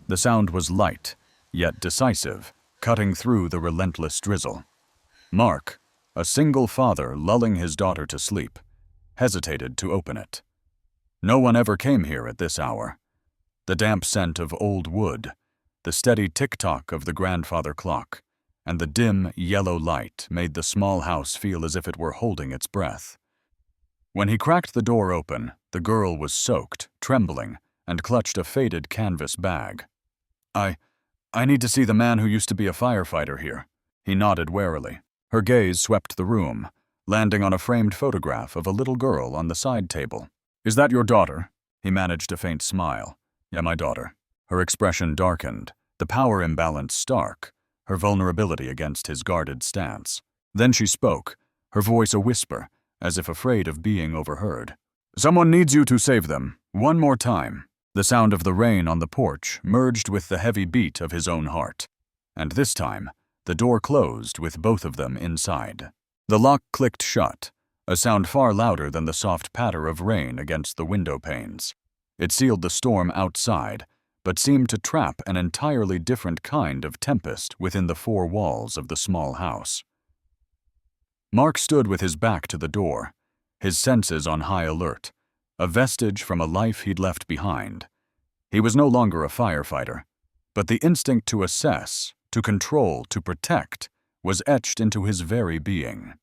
The sound was light, yet decisive, cutting through the relentless drizzle. Mark, a single father lulling his daughter to sleep, hesitated to open it. No one ever came here at this hour. The damp scent of old wood, the steady tick-tock of the grandfather clock, and the dim, yellow light made the small house feel as if it were holding its breath. When he cracked the door open, the girl was soaked, trembling, and clutched a faded canvas bag. I need to see the man who used to be a firefighter here." He nodded warily. Her gaze swept the room, landing on a framed photograph of a little girl on the side table. "Is that your daughter?" He managed a faint smile. "Yeah, my daughter." Her expression darkened, the power imbalance stark, her vulnerability against his guarded stance. Then she spoke, her voice a whisper, as if afraid of being overheard. "Someone needs you to save them. One more time." The sound of the rain on the porch merged with the heavy beat of his own heart. And this time, the door closed with both of them inside. The lock clicked shut, a sound far louder than the soft patter of rain against the window panes. It sealed the storm outside, but seemed to trap an entirely different kind of tempest within the four walls of the small house. Mark stood with his back to the door, his senses on high alert, a vestige from a life he'd left behind. He was no longer a firefighter, but the instinct to assess, to control, to protect, was etched into his very being.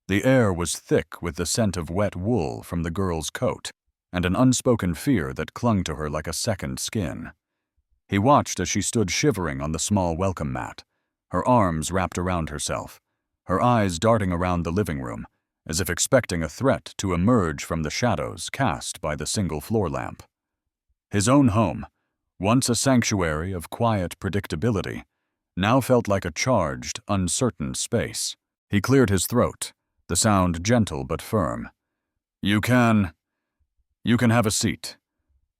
The air was thick with the scent of wet wool from the girl's coat, and an unspoken fear that clung to her like a second skin. He watched as she stood shivering on the small welcome mat, her arms wrapped around herself, her eyes darting around the living room, as if expecting a threat to emerge from the shadows cast by the single floor lamp. His own home, once a sanctuary of quiet predictability, now felt like a charged, uncertain space. He cleared his throat, the sound gentle but firm. You can have a seat.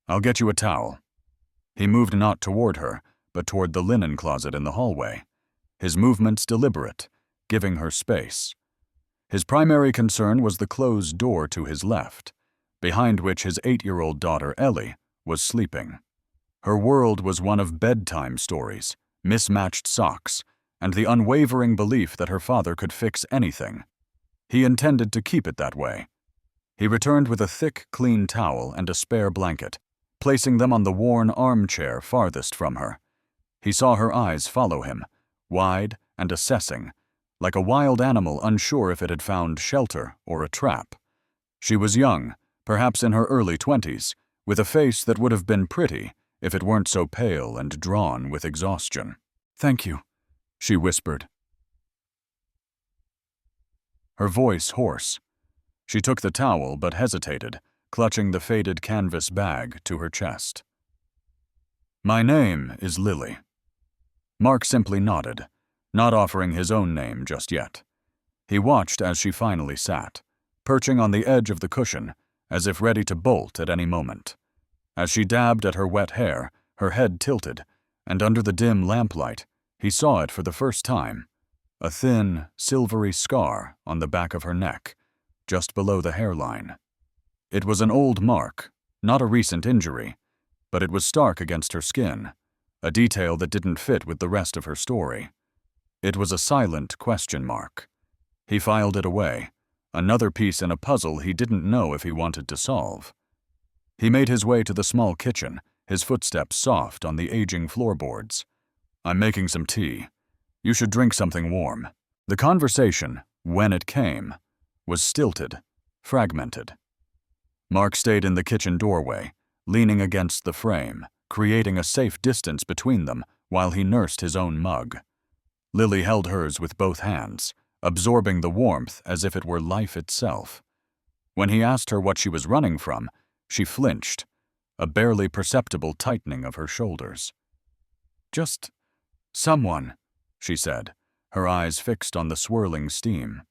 I'll get you a towel." He moved not toward her, but toward the linen closet in the hallway, his movements deliberate, giving her space. His primary concern was the closed door to his left, behind which his 8-year-old daughter, Ellie, was sleeping. Her world was one of bedtime stories, mismatched socks, and the unwavering belief that her father could fix anything. He intended to keep it that way. He returned with a thick, clean towel and a spare blanket, placing them on the worn armchair farthest from her. He saw her eyes follow him, wide and assessing, like a wild animal unsure if it had found shelter or a trap. She was young, perhaps in her early 20s, with a face that would have been pretty if it weren't so pale and drawn with exhaustion. "Thank you," she whispered, her voice hoarse. She took the towel but hesitated, clutching the faded canvas bag to her chest. "My name is Lily." Mark simply nodded, not offering his own name just yet. He watched as she finally sat, perching on the edge of the cushion, as if ready to bolt at any moment. As she dabbed at her wet hair, her head tilted, and under the dim lamplight, he saw it for the first time, a thin, silvery scar on the back of her neck, just below the hairline. It was an old mark, not a recent injury, but it was stark against her skin, a detail that didn't fit with the rest of her story. It was a silent question mark. He filed it away, another piece in a puzzle he didn't know if he wanted to solve. He made his way to the small kitchen, his footsteps soft on the aging floorboards. "I'm making some tea. You should drink something warm." The conversation, when it came, was stilted, fragmented. Mark stayed in the kitchen doorway, leaning against the frame, creating a safe distance between them while he nursed his own mug. Lily held hers with both hands, absorbing the warmth as if it were life itself. When he asked her what she was running from, she flinched, a barely perceptible tightening of her shoulders. "Just someone," she said, her eyes fixed on the swirling steam.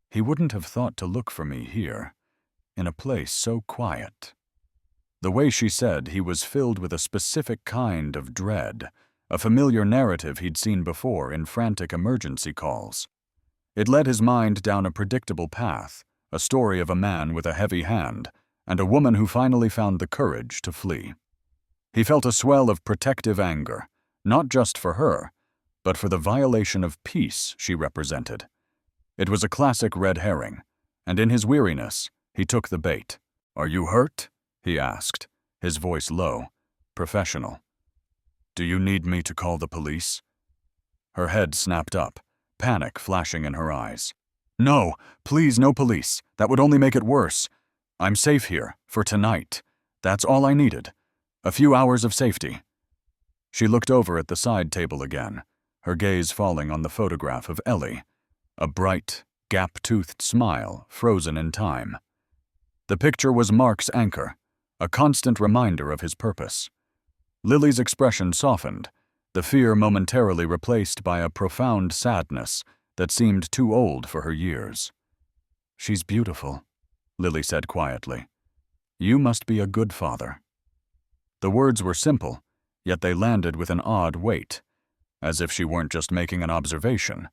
"He wouldn't have thought to look for me here, in a place so quiet." The way she said he was filled with a specific kind of dread, a familiar narrative he'd seen before in frantic emergency calls. It led his mind down a predictable path, a story of a man with a heavy hand, and a woman who finally found the courage to flee. He felt a swell of protective anger, not just for her, but for the violation of peace she represented. It was a classic red herring, and in his weariness, he took the bait. "Are you hurt?" he asked, his voice low, professional. "Do you need me to call the police?" Her head snapped up, panic flashing in her eyes. "No, please, no police. That would only make it worse. I'm safe here, for tonight. That's all I needed. A few hours of safety." She looked over at the side table again, her gaze falling on the photograph of Ellie, a bright, gap-toothed smile frozen in time. The picture was Mark's anchor, a constant reminder of his purpose. Lily's expression softened, the fear momentarily replaced by a profound sadness that seemed too old for her years. "She's beautiful," Lily said quietly. "You must be a good father." The words were simple, yet they landed with an odd weight, as if she weren't just making an observation,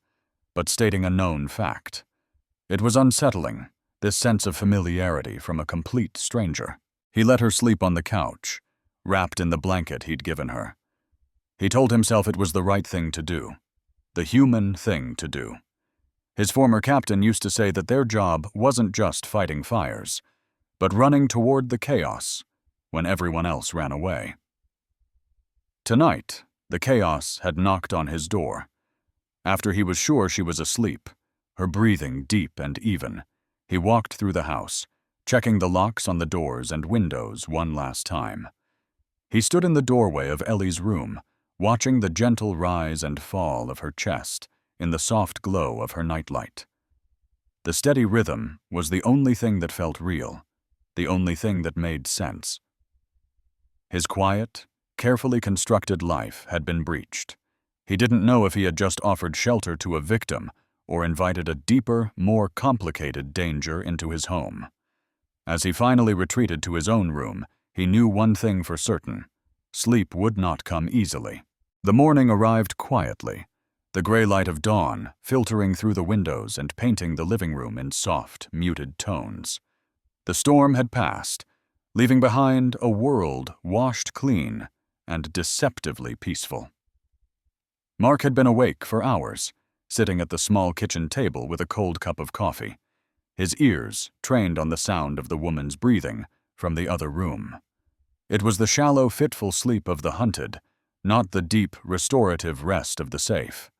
but stating a known fact. It was unsettling, this sense of familiarity from a complete stranger. He let her sleep on the couch, wrapped in the blanket he'd given her. He told himself it was the right thing to do, the human thing to do. His former captain used to say that their job wasn't just fighting fires, but running toward the chaos when everyone else ran away. Tonight, the chaos had knocked on his door. After he was sure she was asleep, her breathing deep and even, he walked through the house, checking the locks on the doors and windows one last time. He stood in the doorway of Ellie's room, watching the gentle rise and fall of her chest in the soft glow of her nightlight. The steady rhythm was the only thing that felt real, the only thing that made sense. His quiet, carefully constructed life had been breached. He didn't know if he had just offered shelter to a victim or invited a deeper, more complicated danger into his home. As he finally retreated to his own room, he knew one thing for certain: sleep would not come easily. The morning arrived quietly, the gray light of dawn filtering through the windows and painting the living room in soft, muted tones. The storm had passed, leaving behind a world washed clean and deceptively peaceful. Mark had been awake for hours, sitting at the small kitchen table with a cold cup of coffee, his ears trained on the sound of the woman's breathing from the other room. It was the shallow, fitful sleep of the hunted, not the deep, restorative rest of the safe.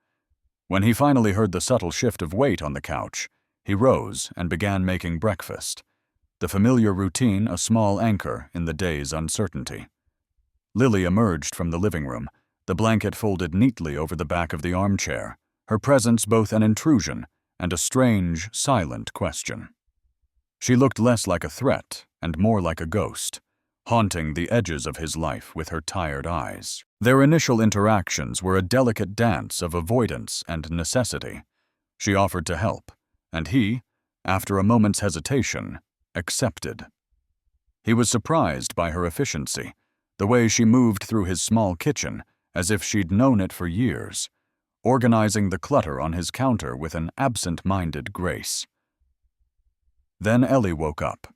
When he finally heard the subtle shift of weight on the couch, he rose and began making breakfast, the familiar routine a small anchor in the day's uncertainty. Lily emerged from the living room, the blanket folded neatly over the back of the armchair, her presence both an intrusion and a strange, silent question. She looked less like a threat and more like a ghost, haunting the edges of his life with her tired eyes. Their initial interactions were a delicate dance of avoidance and necessity. She offered to help, and he, after a moment's hesitation, accepted. He was surprised by her efficiency, the way she moved through his small kitchen as if she'd known it for years, organizing the clutter on his counter with an absent-minded grace. Then Ellie woke up.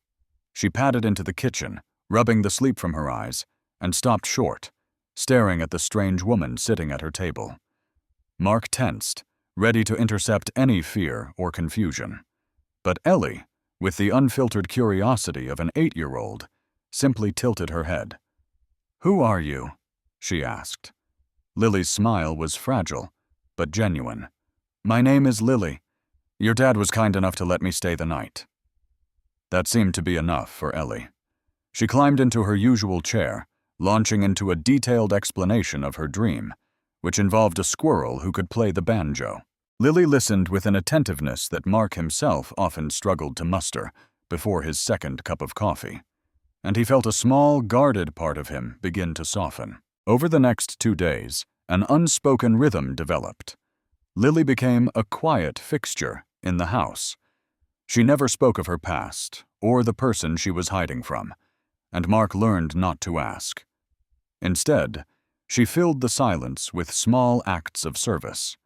She padded into the kitchen, rubbing the sleep from her eyes, and stopped short, staring at the strange woman sitting at her table. Mark tensed, ready to intercept any fear or confusion. But Ellie, with the unfiltered curiosity of an 8-year-old, simply tilted her head. "Who are you?" she asked. Lily's smile was fragile, but genuine. "My name is Lily. Your dad was kind enough to let me stay the night." That seemed to be enough for Ellie. She climbed into her usual chair, launching into a detailed explanation of her dream, which involved a squirrel who could play the banjo. Lily listened with an attentiveness that Mark himself often struggled to muster before his second cup of coffee, and he felt a small, guarded part of him begin to soften. Over the next 2 days, an unspoken rhythm developed. Lily became a quiet fixture in the house. She never spoke of her past or the person she was hiding from, and Mark learned not to ask. Instead, she filled the silence with small acts of service.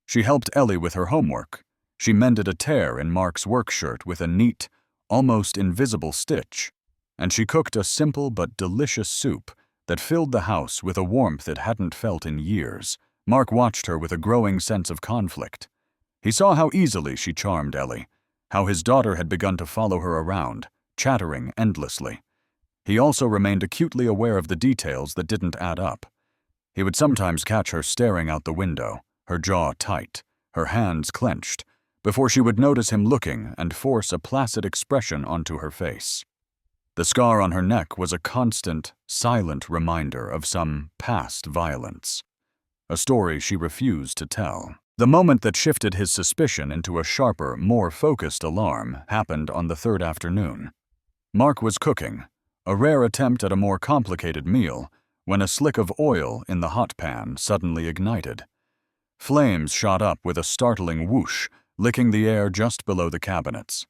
She helped Ellie with her homework. She mended a tear in Mark's work shirt with a neat, almost invisible stitch, and she cooked a simple but delicious soup that filled the house with a warmth it hadn't felt in years. Mark watched her with a growing sense of conflict. He saw how easily she charmed Ellie, how his daughter had begun to follow her around, chattering endlessly. He also remained acutely aware of the details that didn't add up. He would sometimes catch her staring out the window, her jaw tight, her hands clenched, before she would notice him looking and force a placid expression onto her face. The scar on her neck was a constant, silent reminder of some past violence, a story she refused to tell. The moment that shifted his suspicion into a sharper, more focused alarm happened on the third afternoon. Mark was cooking, a rare attempt at a more complicated meal, when a slick of oil in the hot pan suddenly ignited. Flames shot up with a startling whoosh, licking the air just below the cabinets.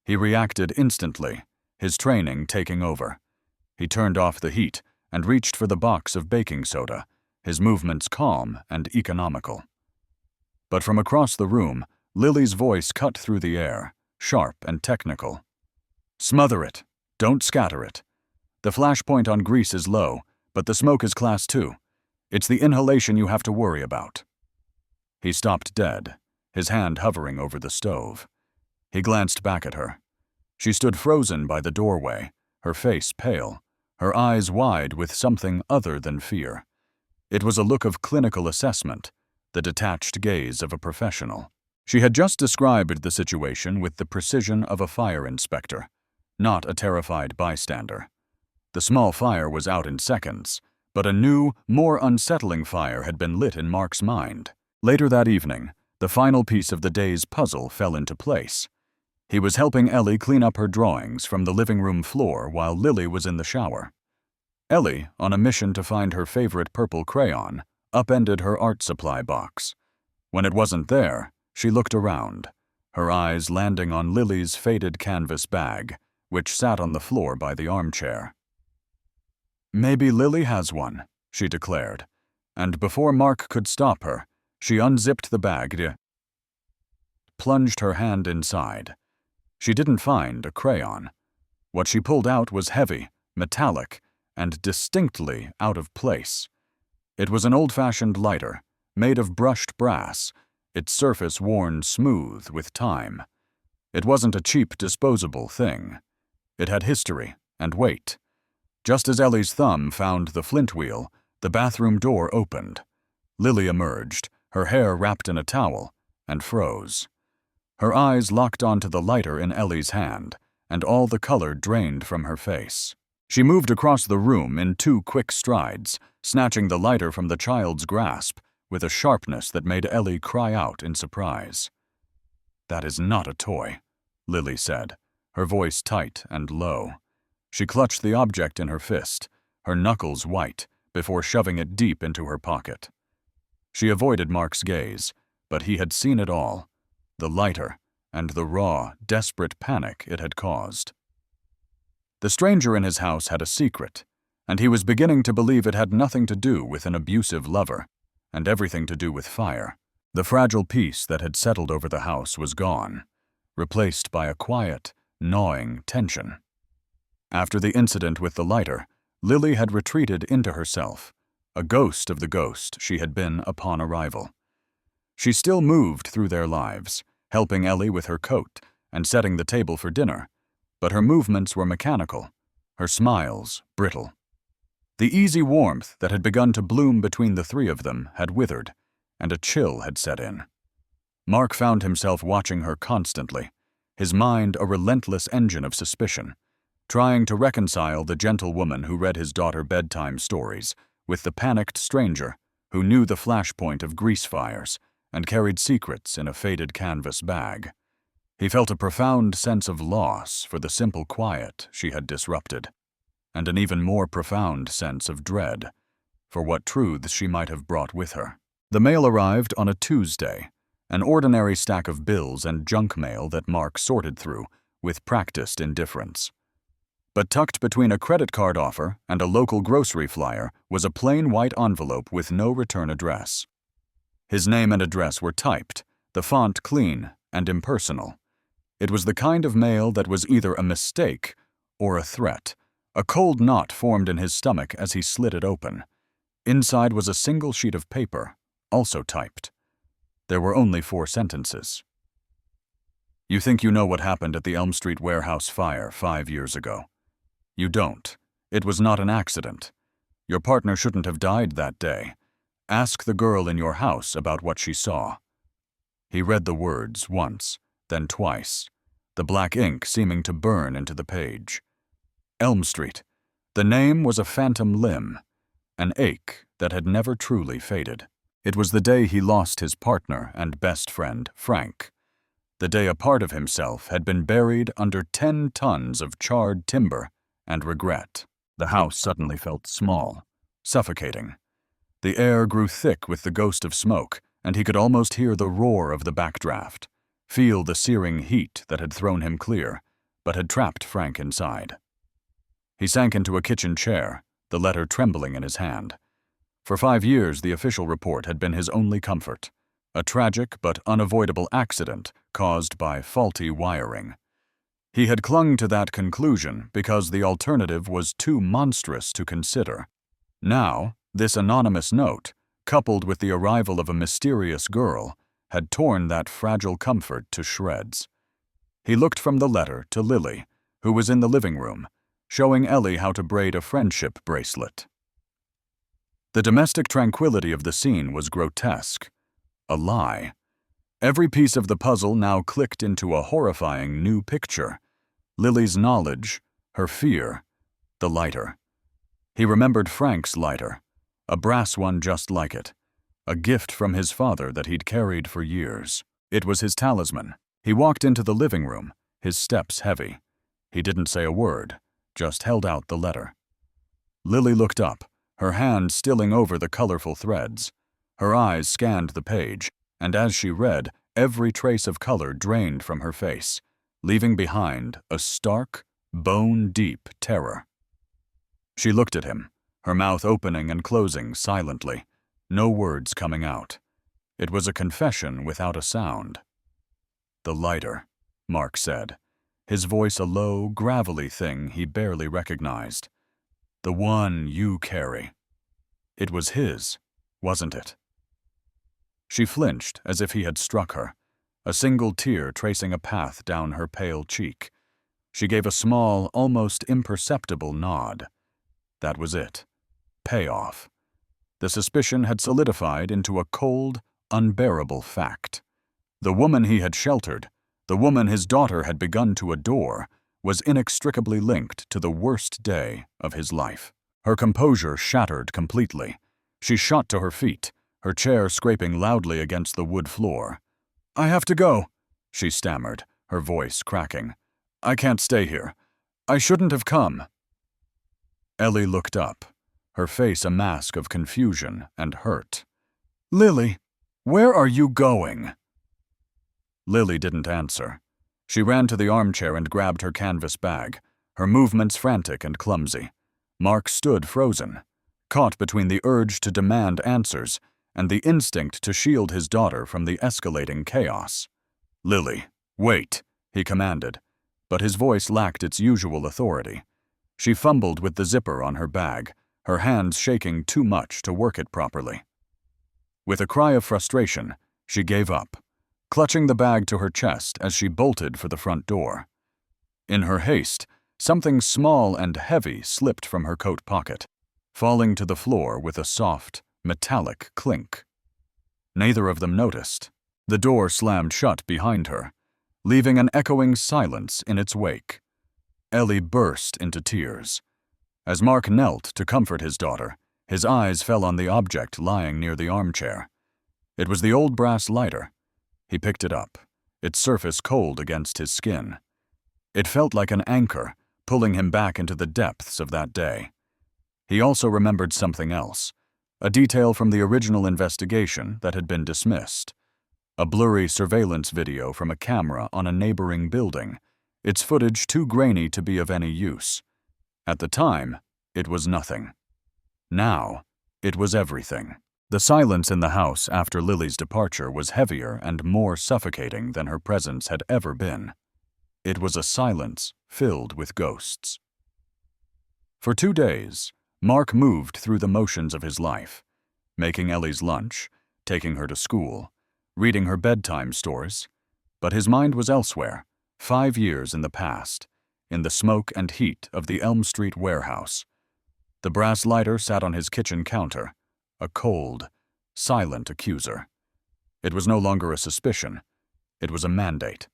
He reacted instantly, his training taking over. He turned off the heat and reached for the box of baking soda, his movements calm and economical. But from across the room, Lily's voice cut through the air, sharp and technical. "Smother it. Don't scatter it. The flash point on grease is low, but the smoke is class 2. It's the inhalation you have to worry about." He stopped dead, his hand hovering over the stove. He glanced back at her. She stood frozen by the doorway, her face pale, her eyes wide with something other than fear. It was a look of clinical assessment, the detached gaze of a professional. She had just described the situation with the precision of a fire inspector, not a terrified bystander. The small fire was out in seconds, but a new, more unsettling fire had been lit in Mark's mind. Later that evening, the final piece of the day's puzzle fell into place. He was helping Ellie clean up her drawings from the living room floor while Lily was in the shower. Ellie, on a mission to find her favorite purple crayon, upended her art supply box. When it wasn't there, she looked around, her eyes landing on Lily's faded canvas bag, which sat on the floor by the armchair. "Maybe Lily has one," she declared, and before Mark could stop her, she unzipped the bag and plunged her hand inside. She didn't find a crayon. What she pulled out was heavy, metallic, and distinctly out of place. It was an old-fashioned lighter, made of brushed brass, its surface worn smooth with time. It wasn't a cheap, disposable thing. It had history and weight. Just as Ellie's thumb found the flint wheel, the bathroom door opened. Lily emerged, her hair wrapped in a towel, and froze. Her eyes locked onto the lighter in Ellie's hand, and all the color drained from her face. She moved across the room in 2 quick strides, snatching the lighter from the child's grasp with a sharpness that made Ellie cry out in surprise. "That is not a toy," Lily said, her voice tight and low. She clutched the object in her fist, her knuckles white, before shoving it deep into her pocket. She avoided Mark's gaze, but he had seen it all, the lighter, and the raw, desperate panic it had caused. The stranger in his house had a secret, and he was beginning to believe it had nothing to do with an abusive lover, and everything to do with fire. The fragile peace that had settled over the house was gone, replaced by a quiet, gnawing tension. After the incident with the lighter, Lily had retreated into herself, a ghost of the ghost she had been upon arrival. She still moved through their lives, helping Ellie with her coat and setting the table for dinner, but her movements were mechanical, her smiles brittle. The easy warmth that had begun to bloom between the 3 of them had withered, and a chill had set in. Mark found himself watching her constantly, his mind a relentless engine of suspicion, trying to reconcile the gentle woman who read his daughter bedtime stories with the panicked stranger who knew the flashpoint of grease fires and carried secrets in a faded canvas bag. He felt a profound sense of loss for the simple quiet she had disrupted, and an even more profound sense of dread for what truths she might have brought with her. The mail arrived on a Tuesday, an ordinary stack of bills and junk mail that Mark sorted through with practiced indifference. But tucked between a credit card offer and a local grocery flyer was a plain white envelope with no return address. His name and address were typed, the font clean and impersonal. It was the kind of mail that was either a mistake or a threat, A cold knot formed in his stomach as he slit it open. Inside was a single sheet of paper, also typed. There were only 4 sentences. You think you know what happened at the Elm Street warehouse fire 5 years ago. You don't. It was not an accident. Your partner shouldn't have died that day. Ask the girl in your house about what she saw. He read the words once, then twice, the black ink seeming to burn into the page. Elm Street. The name was a phantom limb, an ache that had never truly faded. It was the day he lost his partner and best friend, Frank. The day a part of himself had been buried under 10 tons of charred timber and regret. The house suddenly felt small, suffocating. The air grew thick with the ghost of smoke, and he could almost hear the roar of the backdraft, feel the searing heat that had thrown him clear, but had trapped Frank inside. He sank into a kitchen chair, the letter trembling in his hand. For 5 years, the official report had been his only comfort, a tragic but unavoidable accident caused by faulty wiring. He had clung to that conclusion because the alternative was too monstrous to consider. Now, this anonymous note, coupled with the arrival of a mysterious girl, had torn that fragile comfort to shreds. He looked from the letter to Lily, who was in the living room, showing Ellie how to braid a friendship bracelet. The domestic tranquility of the scene was grotesque. A lie. Every piece of the puzzle now clicked into a horrifying new picture. Lily's knowledge, her fear, the lighter. He remembered Frank's lighter, a brass one just like it, a gift from his father that he'd carried for years. It was his talisman. He walked into the living room, his steps heavy. He didn't say a word, just held out the letter. Lily looked up, her hand stilling over the colorful threads. Her eyes scanned the page, and as she read, every trace of color drained from her face, leaving behind a stark, bone-deep terror. She looked at him, her mouth opening and closing silently, no words coming out. It was a confession without a sound. "The lighter," Mark said, his voice a low, gravelly thing he barely recognized. "The one you carry." It was his, wasn't it? She flinched as if he had struck her, a single tear tracing a path down her pale cheek. She gave a small, almost imperceptible nod. That was it. Payoff. The suspicion had solidified into a cold, unbearable fact. The woman he had sheltered, the woman his daughter had begun to adore, was inextricably linked to the worst day of his life. Her composure shattered completely. She shot to her feet, her chair scraping loudly against the wood floor. "I have to go," she stammered, her voice cracking. "I can't stay here. I shouldn't have come." Ellie looked up, her face a mask of confusion and hurt. "Lily, where are you going?" Lily didn't answer. She ran to the armchair and grabbed her canvas bag, her movements frantic and clumsy. Mark stood frozen, caught between the urge to demand answers and the instinct to shield his daughter from the escalating chaos. "Lily, wait," he commanded, but his voice lacked its usual authority. She fumbled with the zipper on her bag, her hands shaking too much to work it properly. With a cry of frustration, she gave up, clutching the bag to her chest as she bolted for the front door. In her haste, something small and heavy slipped from her coat pocket, falling to the floor with a soft, metallic clink. Neither of them noticed. The door slammed shut behind her, leaving an echoing silence in its wake. Ellie burst into tears. As Mark knelt to comfort his daughter, his eyes fell on the object lying near the armchair. It was the old brass lighter. He picked it up, its surface cold against his skin. It felt like an anchor, pulling him back into the depths of that day. He also remembered something else, a detail from the original investigation that had been dismissed. A blurry surveillance video from a camera on a neighboring building, its footage too grainy to be of any use. At the time, it was nothing. Now, it was everything. The silence in the house after Lily's departure was heavier and more suffocating than her presence had ever been. It was a silence filled with ghosts. For 2 days, Mark moved through the motions of his life, making Ellie's lunch, taking her to school, reading her bedtime stories, but his mind was elsewhere, 5 years in the past, in the smoke and heat of the Elm Street warehouse. The brass lighter sat on his kitchen counter, a cold, silent accuser. It was no longer a suspicion. It was a mandate.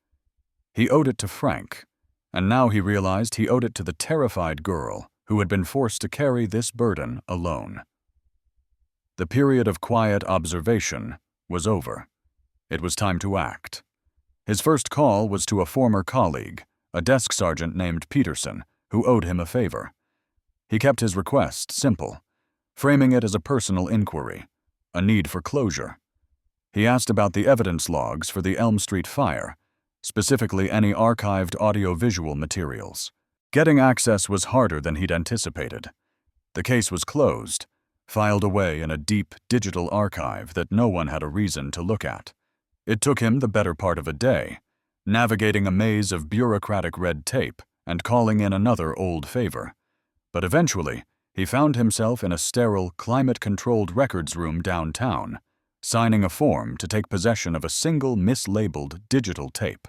He owed it to Frank, and now he realized he owed it to the terrified girl who had been forced to carry this burden alone. The period of quiet observation was over. It was time to act. His first call was to a former colleague, a desk sergeant named Peterson, who owed him a favor. He kept his request simple, framing it as a personal inquiry, a need for closure. He asked about the evidence logs for the Elm Street fire, specifically any archived audio-visual materials. Getting access was harder than he'd anticipated. The case was closed, filed away in a deep digital archive that no one had a reason to look at. It took him the better part of a day, navigating a maze of bureaucratic red tape and calling in another old favor. But eventually, he found himself in a sterile, climate-controlled records room downtown, signing a form to take possession of a single mislabeled digital tape.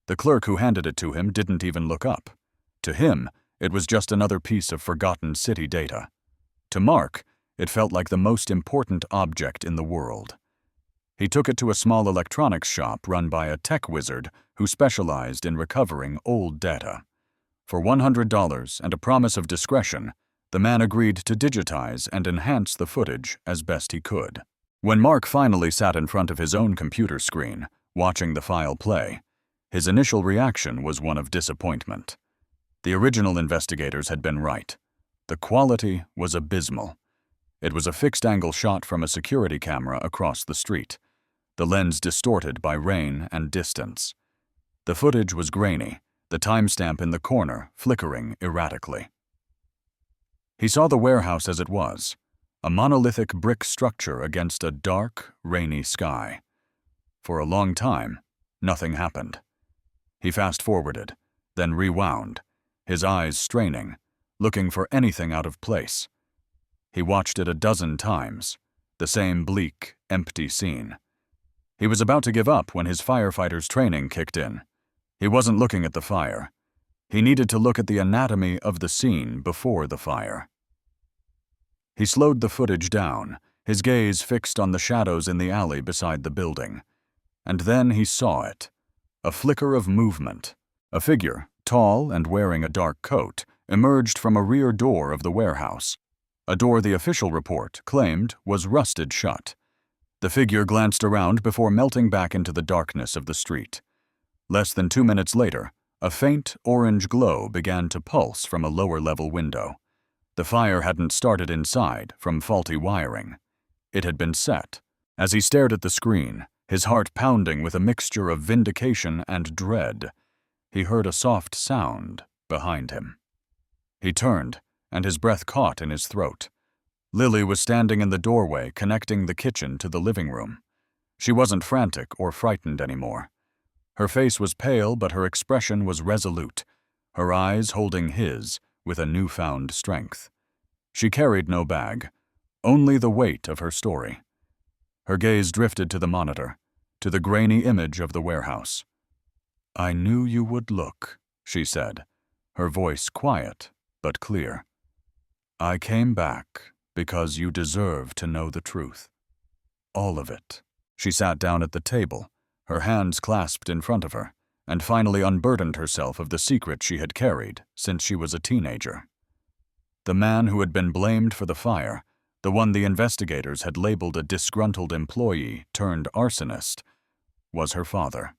The clerk who handed it to him didn't even look up. To him, it was just another piece of forgotten city data. To Mark, it felt like the most important object in the world. He took it to a small electronics shop run by a tech wizard who specialized in recovering old data. For $100 and a promise of discretion, the man agreed to digitize and enhance the footage as best he could. When Mark finally sat in front of his own computer screen, watching the file play, his initial reaction was one of disappointment. The original investigators had been right. The quality was abysmal. It was a fixed-angle shot from a security camera across the street, the lens distorted by rain and distance. The footage was grainy, the timestamp in the corner flickering erratically. He saw the warehouse as it was, a monolithic brick structure against a dark, rainy sky. For a long time, nothing happened. He fast-forwarded, then rewound, his eyes straining, looking for anything out of place. He watched it a dozen times, the same bleak, empty scene. He was about to give up when his firefighter's training kicked in. He wasn't looking at the fire. He needed to look at the anatomy of the scene before the fire. He slowed the footage down, his gaze fixed on the shadows in the alley beside the building. And then he saw it. A flicker of movement. A figure, tall and wearing a dark coat, emerged from a rear door of the warehouse, a door the official report claimed was rusted shut. The figure glanced around before melting back into the darkness of the street. Less than 2 minutes later, a faint orange glow began to pulse from a lower-level window. The fire hadn't started inside from faulty wiring. It had been set. As he stared at the screen, his heart pounding with a mixture of vindication and dread, he heard a soft sound behind him. He turned, and his breath caught in his throat. Lily was standing in the doorway connecting the kitchen to the living room. She wasn't frantic or frightened anymore. Her face was pale, but her expression was resolute, her eyes holding his with a newfound strength. She carried no bag, only the weight of her story. Her gaze drifted to the monitor, to the grainy image of the warehouse. "I knew you would look," she said, her voice quiet but clear. "I came back because you deserve to know the truth. All of it." She sat down at the table, her hands clasped in front of her, and finally unburdened herself of the secret she had carried since she was a teenager. The man who had been blamed for the fire, the one the investigators had labeled a disgruntled employee turned arsonist, was her father.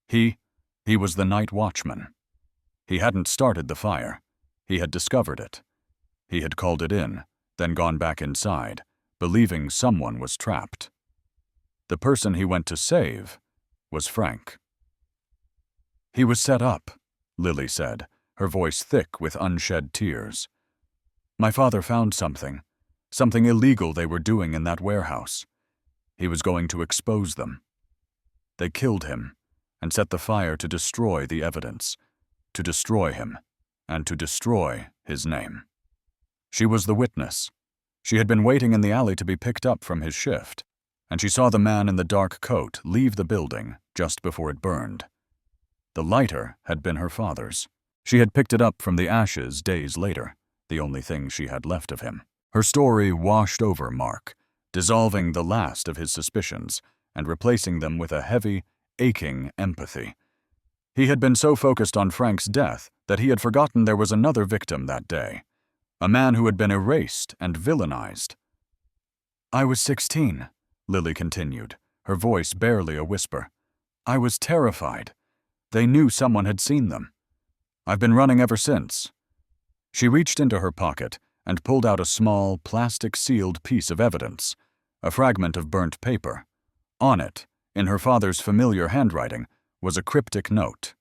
He was the night watchman. He hadn't started the fire. He had discovered it. He had called it in, then gone back inside, believing someone was trapped. The person he went to save was Frank. "He was set up," Lily said, her voice thick with unshed tears. "My father found something illegal they were doing in that warehouse. He was going to expose them. They killed him and set the fire to destroy the evidence, to destroy him, and to destroy his name. She was the witness. She had been waiting in the alley to be picked up from his shift, and she saw the man in the dark coat leave the building just before it burned. The lighter had been her father's. She had picked it up from the ashes days later, the only thing she had left of him. Her story washed over Mark, dissolving the last of his suspicions and replacing them with a heavy, aching empathy. He had been so focused on Frank's death that he had forgotten there was another victim that day, a man who had been erased and villainized. "I was 16, Lily continued, her voice barely a whisper. "I was terrified. They knew someone had seen them. I've been running ever since." She reached into her pocket and pulled out a small, plastic-sealed piece of evidence, a fragment of burnt paper. On it, in her father's familiar handwriting, was a cryptic note,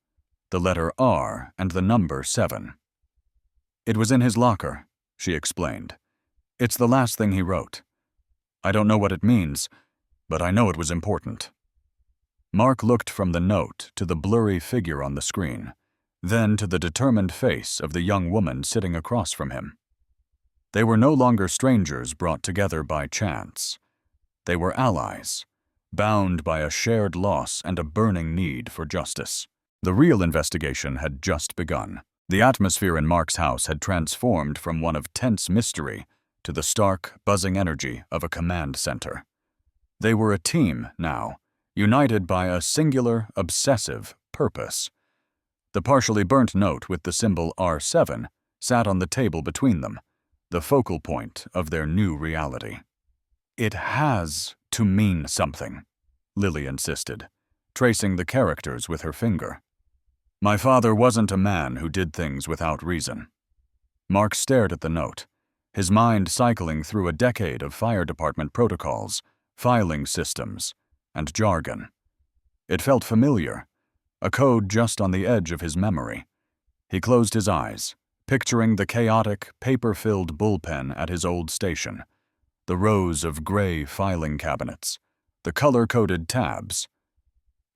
the letter R and the number 7. "It was in his locker," she explained. "It's the last thing he wrote. I don't know what it means, but I know it was important." Mark looked from the note to the blurry figure on the screen, then to the determined face of the young woman sitting across from him. They were no longer strangers brought together by chance. They were allies, bound by a shared loss and a burning need for justice. The real investigation had just begun. The atmosphere in Mark's house had transformed from one of tense mystery to the stark, buzzing energy of a command center. They were a team now, united by a singular, obsessive purpose. The partially burnt note with the symbol R7 sat on the table between them, the focal point of their new reality. "It has to mean something," Lily insisted, tracing the characters with her finger. "My father wasn't a man who did things without reason." Mark stared at the note, his mind cycling through a decade of fire department protocols, filing systems, and jargon. It felt familiar, a code just on the edge of his memory. He closed his eyes, picturing the chaotic, paper-filled bullpen at his old station, the rows of gray filing cabinets, the color-coded tabs.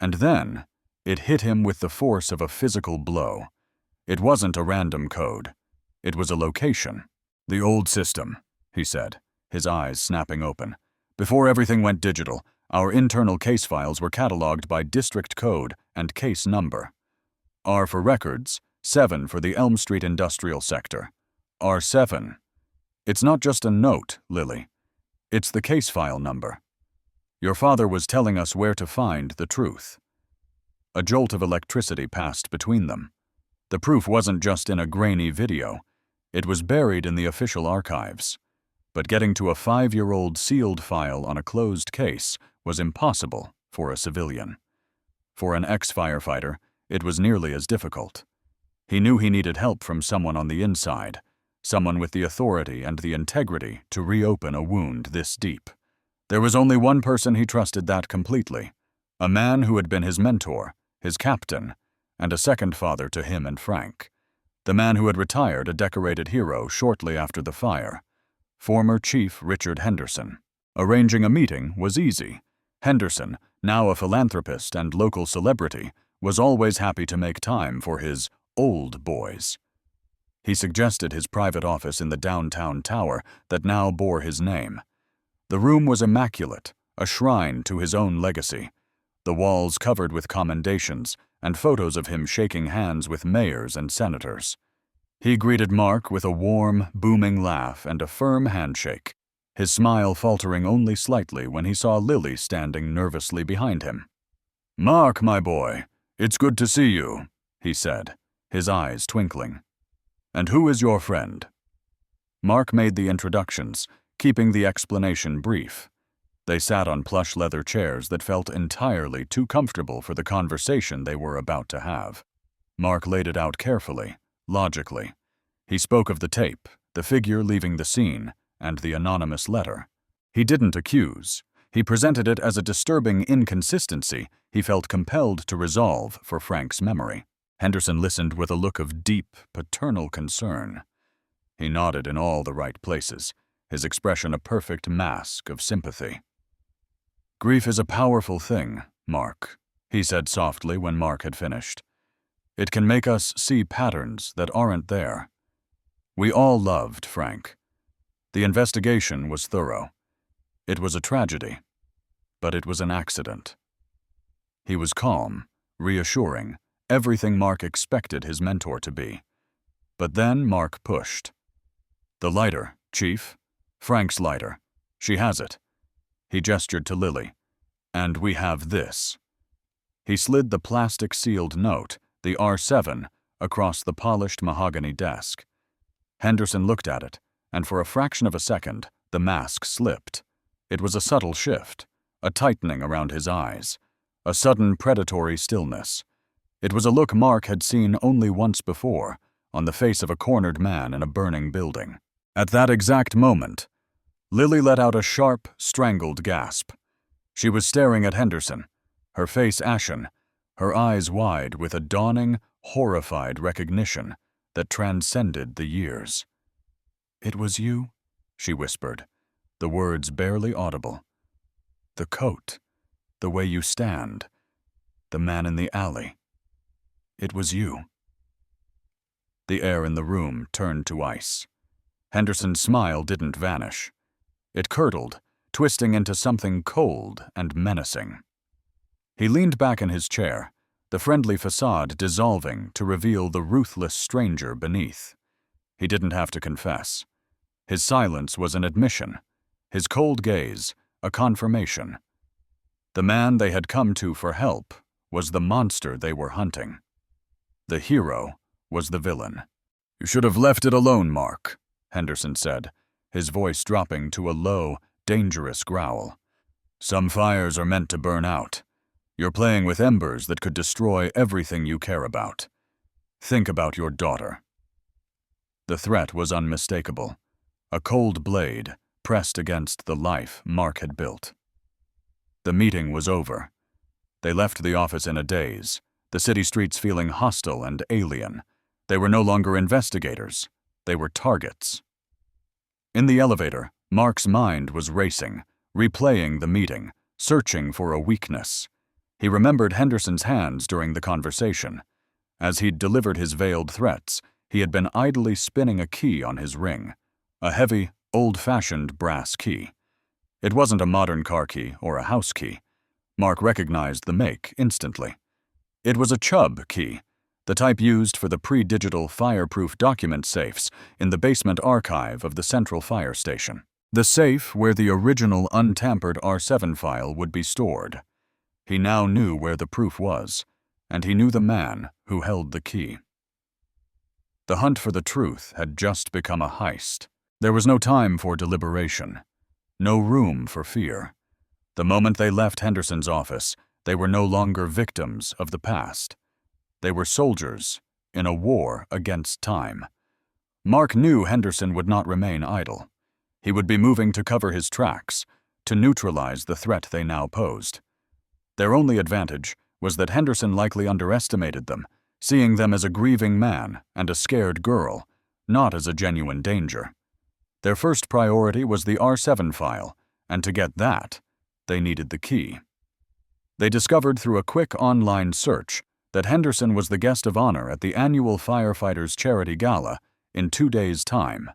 And then, it hit him with the force of a physical blow. It wasn't a random code. It was a location. "The old system," he said, his eyes snapping open. "Before everything went digital, our internal case files were cataloged by district code and case number. R for records, 7 for the Elm Street industrial sector. R7. It's not just a note, Lily. It's the case file number. Your father was telling us where to find the truth." A jolt of electricity passed between them. The proof wasn't just in a grainy video. It was buried in the official archives. But getting to a 5-year-old sealed file on a closed case was impossible for a civilian. For an ex-firefighter, it was nearly as difficult. He knew he needed help from someone on the inside, someone with the authority and the integrity to reopen a wound this deep. There was only one person he trusted that completely, a man who had been his mentor, his captain, and a second father to him and Frank. The man who had retired a decorated hero shortly after the fire, former Chief Richard Henderson. Arranging a meeting was easy. Henderson, now a philanthropist and local celebrity, was always happy to make time for his old boys. He suggested his private office in the downtown tower that now bore his name. The room was immaculate, a shrine to his own legacy, the walls covered with commendations and photos of him shaking hands with mayors and senators. He greeted Mark with a warm, booming laugh and a firm handshake, his smile faltering only slightly when he saw Lily standing nervously behind him. "Mark, my boy, it's good to see you," he said, his eyes twinkling. "And who is your friend?" Mark made the introductions, keeping the explanation brief. They sat on plush leather chairs that felt entirely too comfortable for the conversation they were about to have. Mark laid it out carefully, logically. He spoke of the tape, the figure leaving the scene, and the anonymous letter. He didn't accuse. He presented it as a disturbing inconsistency he felt compelled to resolve for Frank's memory. Henderson listened with a look of deep, paternal concern. He nodded in all the right places, his expression a perfect mask of sympathy. "Grief is a powerful thing, Mark," he said softly when Mark had finished. "It can make us see patterns that aren't there. We all loved Frank. The investigation was thorough. It was a tragedy, but it was an accident. He was calm, reassuring, everything Mark expected his mentor to be. But then Mark pushed. "The lighter, Chief. Frank's lighter. She has it." He gestured to Lily. "And we have this." He slid the plastic-sealed note, the R7, across the polished mahogany desk. Henderson looked at it, and for a fraction of a second, the mask slipped. It was a subtle shift, a tightening around his eyes, a sudden predatory stillness. It was a look Mark had seen only once before, on the face of a cornered man in a burning building. At that exact moment, Lily let out a sharp, strangled gasp. She was staring at Henderson, her face ashen, her eyes wide with a dawning, horrified recognition that transcended the years. "It was you?" she whispered, the words barely audible. "The coat, the way you stand, the man in the alley. It was you." The air in the room turned to ice. Henderson's smile didn't vanish. It curdled, twisting into something cold and menacing. He leaned back in his chair, the friendly facade dissolving to reveal the ruthless stranger beneath. He didn't have to confess. His silence was an admission, his cold gaze a confirmation. The man they had come to for help was the monster they were hunting. The hero was the villain. "You should have left it alone, Mark," Henderson said, his voice dropping to a low, dangerous growl. "Some fires are meant to burn out. You're playing with embers that could destroy everything you care about. Think about your daughter." The threat was unmistakable, a cold blade pressed against the life Mark had built. The meeting was over. They left the office in a daze, the city streets feeling hostile and alien. They were no longer investigators. They were targets. In the elevator, Mark's mind was racing, replaying the meeting, searching for a weakness. He remembered Henderson's hands during the conversation. As he'd delivered his veiled threats, he had been idly spinning a key on his ring, a heavy, old-fashioned brass key. It wasn't a modern car key or a house key. Mark recognized the make instantly. It was a Chubb key, the type used for the pre-digital fireproof document safes in the basement archive of the central fire station. The safe where the original untampered R7 file would be stored. He now knew where the proof was, and he knew the man who held the key. The hunt for the truth had just become a heist. There was no time for deliberation, no room for fear. The moment they left Henderson's office, they were no longer victims of the past. They were soldiers in a war against time. Mark knew Henderson would not remain idle. He would be moving to cover his tracks, to neutralize the threat they now posed. Their only advantage was that Henderson likely underestimated them, seeing them as a grieving man and a scared girl, not as a genuine danger. Their first priority was the R7 file, and to get that, they needed the key. They discovered through a quick online search that Henderson was the guest of honor at the annual Firefighters Charity Gala in 2 days' time.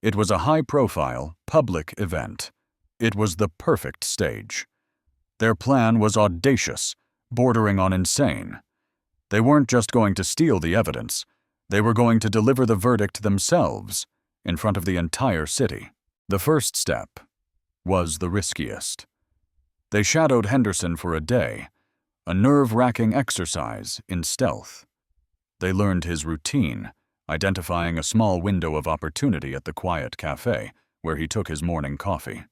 It was a high-profile, public event. It was the perfect stage. Their plan was audacious, bordering on insane. They weren't just going to steal the evidence. They were going to deliver the verdict themselves, in front of the entire city. The first step was the riskiest. They shadowed Henderson for a day, a nerve-wracking exercise in stealth. They learned his routine, identifying a small window of opportunity at the quiet cafe where he took his morning coffee.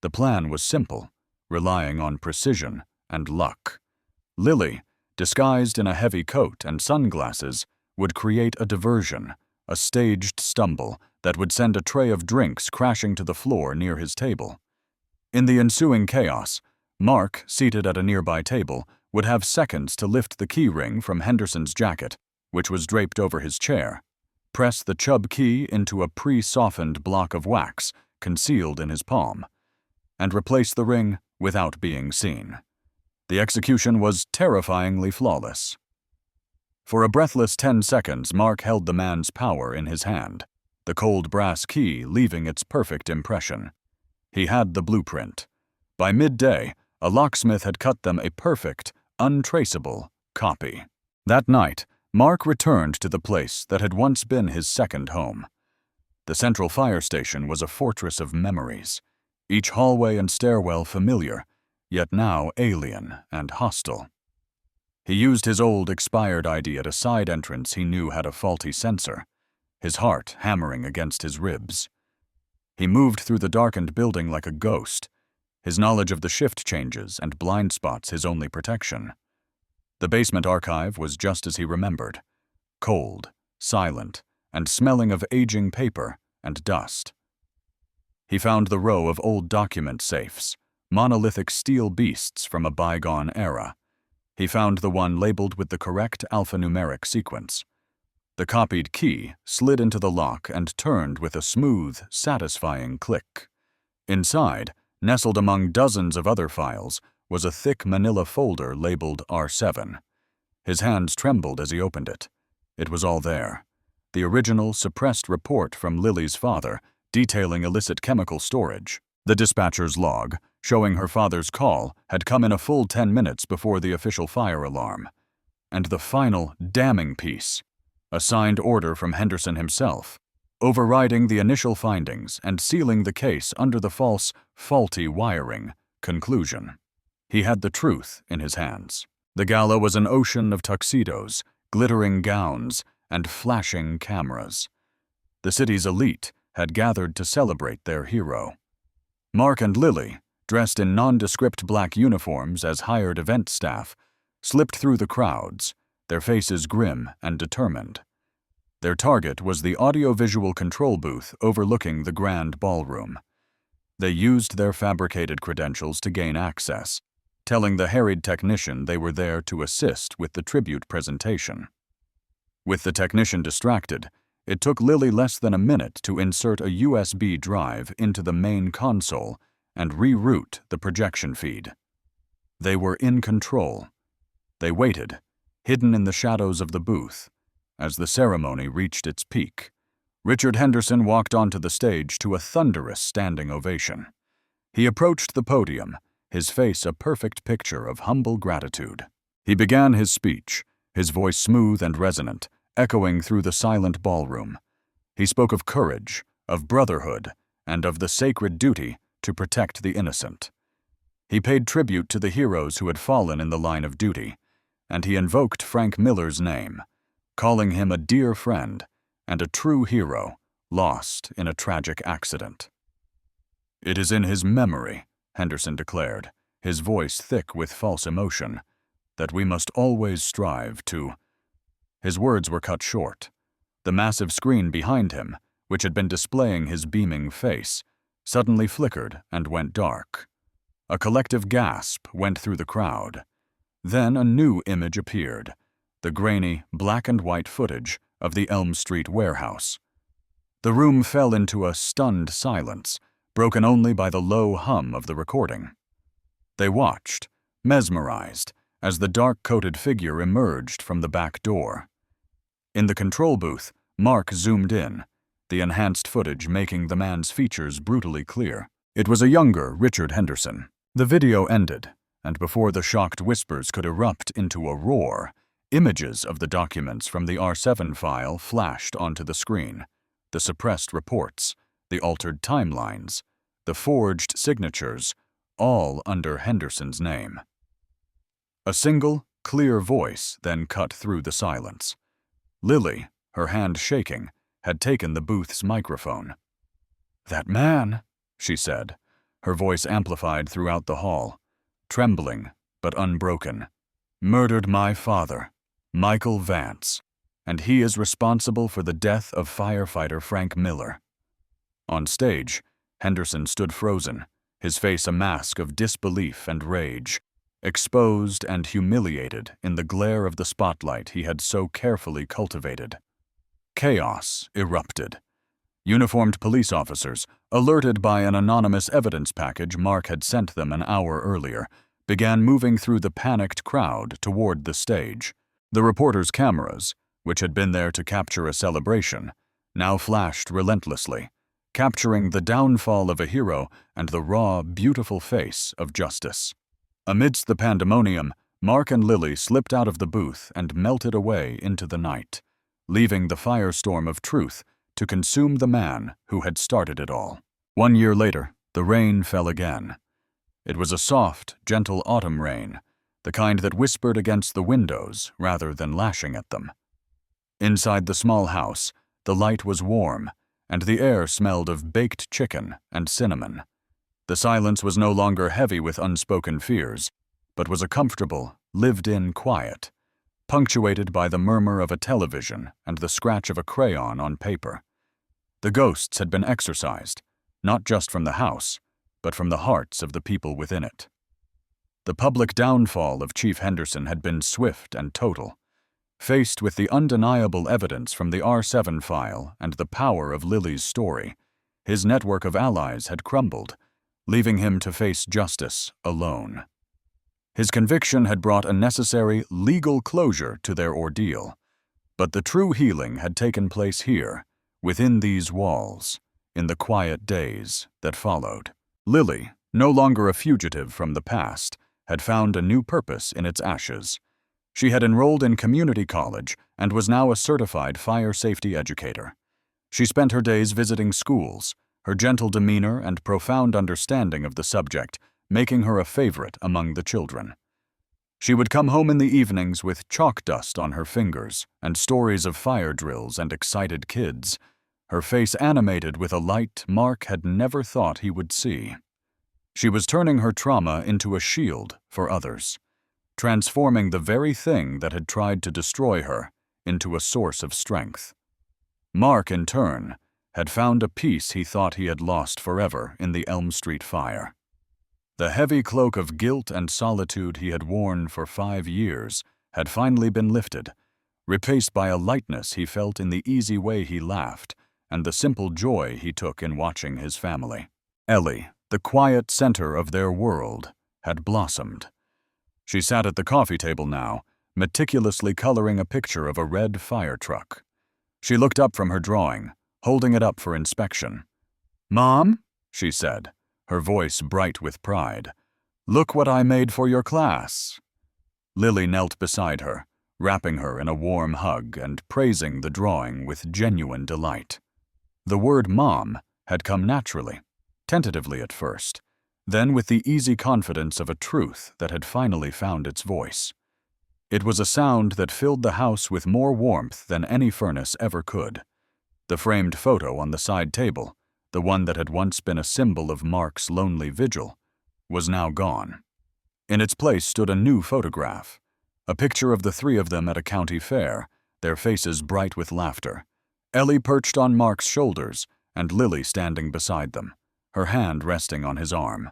The plan was simple, relying on precision and luck. Lily, disguised in a heavy coat and sunglasses, would create a diversion, a staged stumble that would send a tray of drinks crashing to the floor near his table. In the ensuing chaos, Mark, seated at a nearby table, would have seconds to lift the key ring from Henderson's jacket, which was draped over his chair, press the Chubb key into a pre-softened block of wax concealed in his palm, and replace the ring without being seen. The execution was terrifyingly flawless. For a breathless 10 seconds, Mark held the man's power in his hand. the cold brass key leaving its perfect impression. He had the blueprint. By midday, a locksmith had cut them a perfect, untraceable copy. That night, Mark returned to the place that had once been his second home. The central fire station was a fortress of memories, each hallway and stairwell familiar, yet now alien and hostile. He used his old expired ID at a side entrance he knew had a faulty sensor, his heart hammering against his ribs. He moved through the darkened building like a ghost, his knowledge of the shift changes and blind spots his only protection. The basement archive was just as he remembered, cold, silent, and smelling of aging paper and dust. He found the row of old document safes, monolithic steel beasts from a bygone era. He found the one labeled with the correct alphanumeric sequence. The copied key slid into the lock and turned with a smooth, satisfying click. Inside, nestled among dozens of other files, was a thick manila folder labeled R7. His hands trembled as he opened it. It was all there. The original suppressed report from Lily's father detailing illicit chemical storage. The dispatcher's log, showing her father's call, had come in a full 10 minutes before the official fire alarm. And the final, damning piece, a signed order from Henderson himself, overriding the initial findings and sealing the case under the false, faulty wiring conclusion. He had the truth in his hands. The gala was an ocean of tuxedos, glittering gowns, and flashing cameras. The city's elite had gathered to celebrate their hero. Mark and Lily, dressed in nondescript black uniforms as hired event staff, slipped through the crowds, their faces grim and determined. Their target was the audiovisual control booth overlooking the grand ballroom. They used their fabricated credentials to gain access, telling the harried technician they were there to assist with the tribute presentation. With the technician distracted, it took Lily less than a minute to insert a USB drive into the main console and reroute the projection feed. They were in control. They waited, hidden in the shadows of the booth, as the ceremony reached its peak. Richard Henderson walked onto the stage to a thunderous standing ovation. He approached the podium, his face a perfect picture of humble gratitude. He began his speech, his voice smooth and resonant, echoing through the silent ballroom. He spoke of courage, of brotherhood, and of the sacred duty to protect the innocent. He paid tribute to the heroes who had fallen in the line of duty, and he invoked Frank Miller's name, calling him a dear friend and a true hero lost in a tragic accident. "It is in his memory," Henderson declared, his voice thick with false emotion, "that we must always strive to—" His words were cut short. The massive screen behind him, which had been displaying his beaming face, suddenly flickered and went dark. A collective gasp went through the crowd. Then a new image appeared, the grainy, black and white footage of the Elm Street warehouse. The room fell into a stunned silence, broken only by the low hum of the recording. They watched, mesmerized, as the dark-coated figure emerged from the back door. In the control booth, Mark zoomed in, the enhanced footage making the man's features brutally clear. It was a younger Richard Henderson. The video ended, and before the shocked whispers could erupt into a roar, images of the documents from the R7 file flashed onto the screen, the suppressed reports, the altered timelines, the forged signatures, all under Henderson's name. A single, clear voice then cut through the silence. Lily, her hand shaking, had taken the booth's microphone. "That man," she said, her voice amplified throughout the hall, trembling but unbroken, "murdered my father, Michael Vance, and he is responsible for the death of firefighter Frank Miller." On stage, Henderson stood frozen, his face a mask of disbelief and rage, exposed and humiliated in the glare of the spotlight he had so carefully cultivated. Chaos erupted. Uniformed police officers, alerted by an anonymous evidence package Mark had sent them an hour earlier, began moving through the panicked crowd toward the stage. The reporters' cameras, which had been there to capture a celebration, now flashed relentlessly, capturing the downfall of a hero and the raw, beautiful face of justice. Amidst the pandemonium, Mark and Lily slipped out of the booth and melted away into the night, leaving the firestorm of truth to consume the man who had started it all. 1 year later, the rain fell again. It was a soft, gentle autumn rain, the kind that whispered against the windows rather than lashing at them. Inside the small house, the light was warm, and the air smelled of baked chicken and cinnamon. The silence was no longer heavy with unspoken fears, but was a comfortable, lived-in quiet, punctuated by the murmur of a television and the scratch of a crayon on paper. The ghosts had been exorcised, not just from the house, but from the hearts of the people within it. The public downfall of Chief Henderson had been swift and total. Faced with the undeniable evidence from the R7 file and the power of Lily's story, his network of allies had crumbled, leaving him to face justice alone. His conviction had brought a necessary legal closure to their ordeal, but the true healing had taken place here, within these walls, in the quiet days that followed. Lily, no longer a fugitive from the past, had found a new purpose in its ashes. She had enrolled in community college and was now a certified fire safety educator. She spent her days visiting schools, her gentle demeanor and profound understanding of the subject making her a favorite among the children. She would come home in the evenings with chalk dust on her fingers and stories of fire drills and excited kids, her face animated with a light Mark had never thought he would see. She was turning her trauma into a shield for others, transforming the very thing that had tried to destroy her into a source of strength. Mark, in turn, had found a peace he thought he had lost forever in the Elm Street fire. The heavy cloak of guilt and solitude he had worn for 5 years had finally been lifted, replaced by a lightness he felt in the easy way he laughed and the simple joy he took in watching his family. Ellie, the quiet center of their world, had blossomed. She sat at the coffee table now, meticulously coloring a picture of a red fire truck. She looked up from her drawing, holding it up for inspection. "Mom," she said, her voice bright with pride, "look what I made for your class." Lily knelt beside her, wrapping her in a warm hug and praising the drawing with genuine delight. The word "mom" had come naturally, tentatively at first, then with the easy confidence of a truth that had finally found its voice. It was a sound that filled the house with more warmth than any furnace ever could. The framed photo on the side table, the one that had once been a symbol of Mark's lonely vigil, was now gone. In its place stood a new photograph, a picture of the 3 of them at a county fair, their faces bright with laughter, Ellie perched on Mark's shoulders and Lily standing beside them, her hand resting on his arm.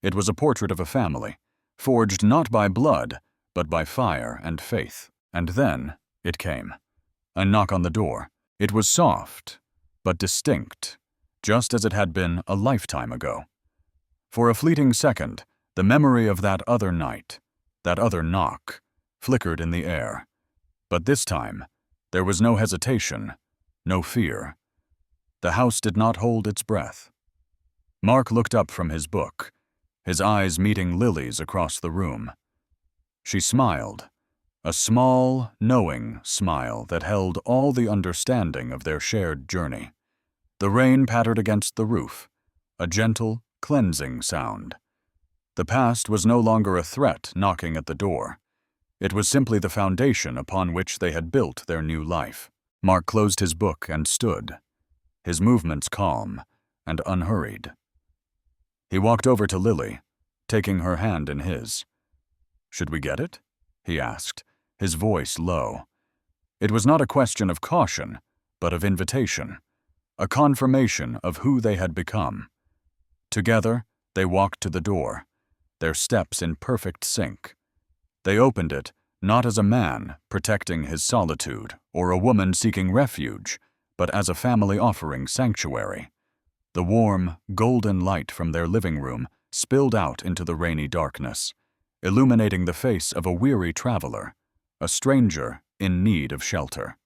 It was a portrait of a family, forged not by blood, but by fire and faith. And then it came. A knock on the door. It was soft, but distinct, just as it had been a lifetime ago. For a fleeting second, the memory of that other night, that other knock, flickered in the air. But this time, there was no hesitation, no fear. The house did not hold its breath. Mark looked up from his book, his eyes meeting Lily's across the room. She smiled, a small, knowing smile that held all the understanding of their shared journey. The rain pattered against the roof, a gentle, cleansing sound. The past was no longer a threat knocking at the door. It was simply the foundation upon which they had built their new life. Mark closed his book and stood, his movements calm and unhurried. He walked over to Lily, taking her hand in his. "Should we get it?" he asked, his voice low. It was not a question of caution, but of invitation, a confirmation of who they had become. Together, they walked to the door, their steps in perfect sync. They opened it, not as a man protecting his solitude or a woman seeking refuge, but as a family offering sanctuary. The warm, golden light from their living room spilled out into the rainy darkness, illuminating the face of a weary traveler, a stranger in need of shelter.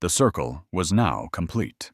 The circle was now complete.